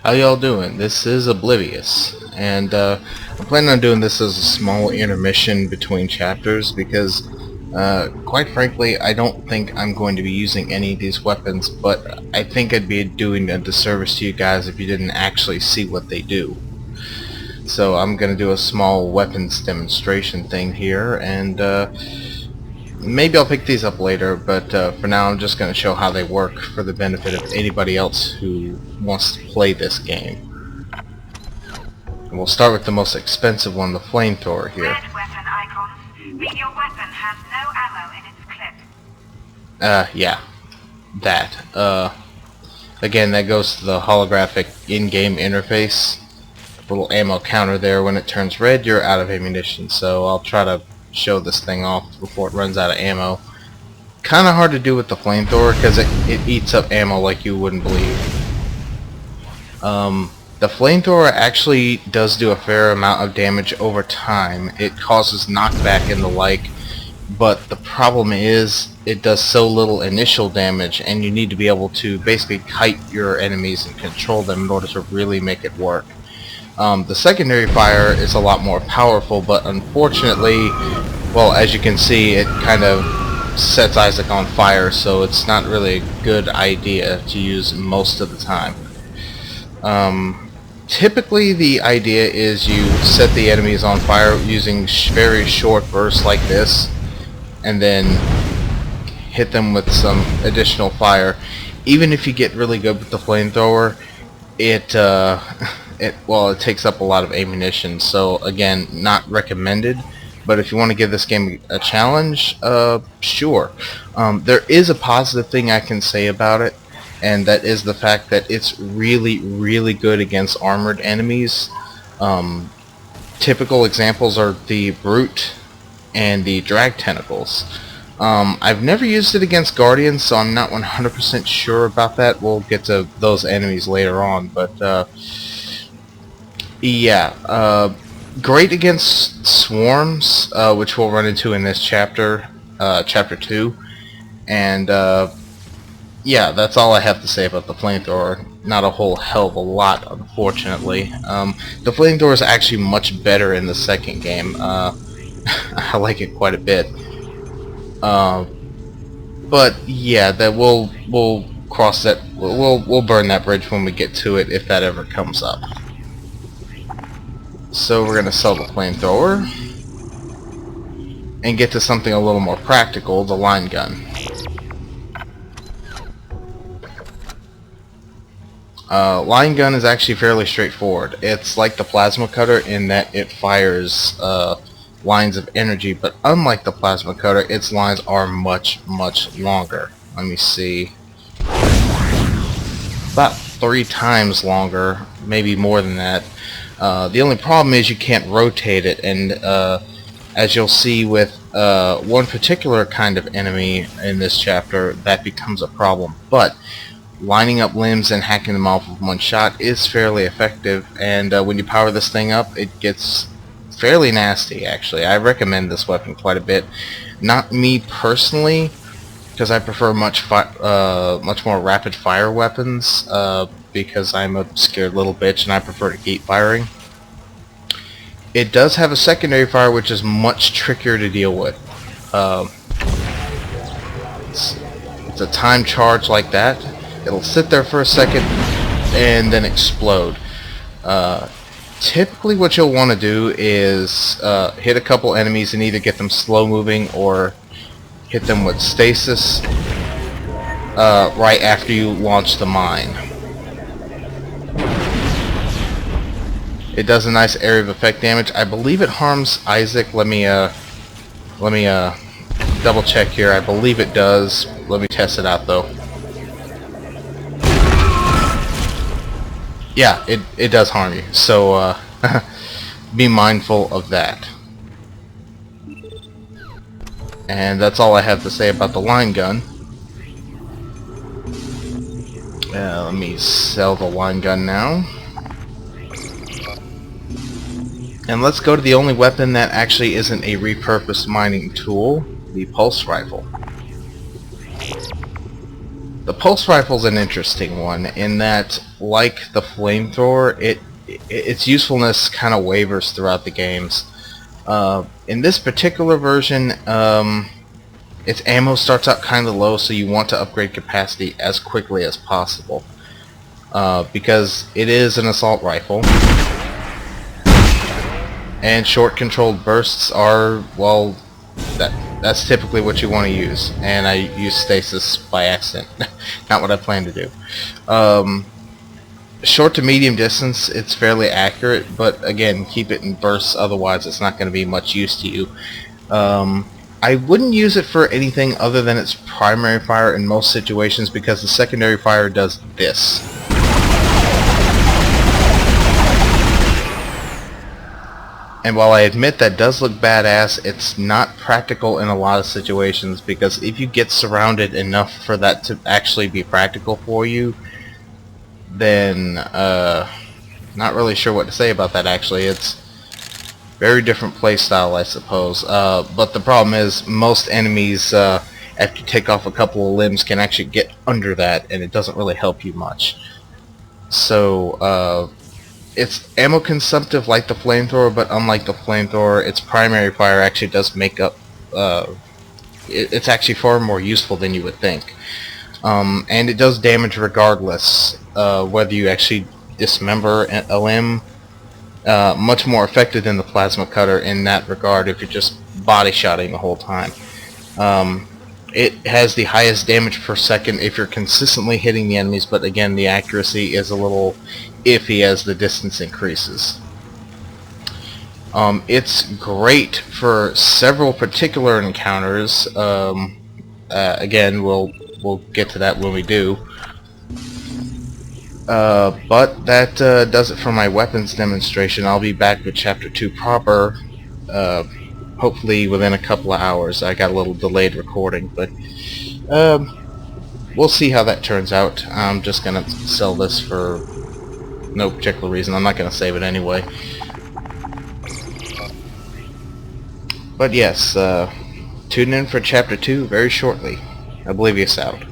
How y'all doing? This is Oblivious, and I'm planning on doing this as a small intermission between chapters because, quite frankly, I don't think I'm going to be using any of these weapons, but I think I'd be doing a disservice to you guys if you didn't actually see what they do. So I'm going to do a small weapons demonstration thing here, and maybe I'll pick these up later, but for now I'm just going to show how they work for the benefit of anybody else who wants to play this game. And we'll start with the most expensive one, the flamethrower here. Red weapon icons mean your weapon has no ammo in its clip. Yeah. That. Again, that goes to the holographic in-game interface. Little ammo counter there. When it turns red, you're out of ammunition, so I'll try to show this thing off before it runs out of ammo. Kind of hard to do with the flamethrower because it eats up ammo like you wouldn't believe. The flamethrower actually does do a fair amount of damage over time. It causes knockback and the like, but the problem is it does so little initial damage, and you need to be able to basically kite your enemies and control them in order to really make it work. The secondary fire is a lot more powerful, but unfortunately, well, as you can see, it kind of sets Isaac on fire, so it's not really a good idea to use most of the time. Typically, the idea is you set the enemies on fire using very short bursts like this, and then hit them with some additional fire. Even if you get really good with the flamethrower, it takes up a lot of ammunition, so again, not recommended. But if you want to give this game a challenge, sure. There is a positive thing I can say about it, and that is the fact that it's really good against armored enemies. Typical examples are the Brute and the Drag Tentacles. I've never used it against Guardians, so I'm not 100% sure about that. We'll get to those enemies later on, but yeah, great against swarms, which we'll run into in this chapter, chapter 2, and yeah, that's all I have to say about the flamethrower. Not a whole hell of a lot, unfortunately. The flamethrower is actually much better in the second game. I like it quite a bit. But yeah, that we'll cross that. We'll burn that bridge when we get to it, if that ever comes up. So we're gonna sell the flamethrower and get to something a little more practical, the line gun. Line gun is actually fairly straightforward. It's like the plasma cutter in that it fires lines of energy, but unlike the plasma cutter, its lines are much longer. Let me see, about 3 times longer, maybe more than that. The only problem is you can't rotate it, and as you'll see with one particular kind of enemy in this chapter, that becomes a problem. But lining up limbs and hacking them off with one shot is fairly effective, and when you power this thing up, it gets fairly nasty. Actually, I recommend this weapon quite a bit. Not me personally, because I prefer much more rapid fire weapons, because I'm a scared little bitch and I prefer to keep firing. It does have a secondary fire, which is much trickier to deal with. It's a time charge like that. It'll sit there for a second and then explode. Typically what you'll want to do is hit a couple enemies and either get them slow moving or hit them with stasis right after you launch the mine. It does a nice area of effect damage. I believe it harms Isaac. Let me double check here. I believe it does. Let me test it out though. Yeah, it does harm you, so be mindful of that. And that's all I have to say about the line gun. Let me sell the line gun now. And let's go to the only weapon that actually isn't a repurposed mining tool, the pulse rifle. The pulse rifle's an interesting one in that, like the flamethrower, its usefulness kind of wavers throughout the games. In this particular version, its ammo starts out kind of low, so you want to upgrade capacity as quickly as possible. Because it is an assault rifle, and short controlled bursts are, well, that's typically what you want to use, and I used stasis by accident. Not what I planned to do. Short to medium distance, it's fairly accurate, but again, keep it in bursts, otherwise it's not going to be much use to you. I wouldn't use it for anything other than its primary fire in most situations, because the secondary fire does this. And while I admit that does look badass, it's not practical in a lot of situations, because if you get surrounded enough for that to actually be practical for you, then not really sure what to say about that actually. It's very different playstyle, I suppose. But the problem is most enemies, after you take off a couple of limbs, can actually get under that, and it doesn't really help you much. So it's ammo consumptive like the flamethrower, but unlike the flamethrower, its primary fire actually does make up. It's actually far more useful than you would think, and it does damage regardless whether you actually dismember a limb. Much more effective than the plasma cutter in that regard if you're just body shotting the whole time. It has the highest damage per second if you're consistently hitting the enemies, but again, the accuracy is a little iffy as the distance increases. It's great for several particular encounters. Again, we'll get to that when we do. But that does it for my weapons demonstration. I'll be back with Chapter 2 proper, hopefully within a couple of hours. I got a little delayed recording, but we'll see how that turns out. I'm just gonna sell this for no particular reason. I'm not gonna save it anyway. But yes, tune in for Chapter 2 very shortly. Oblivious out.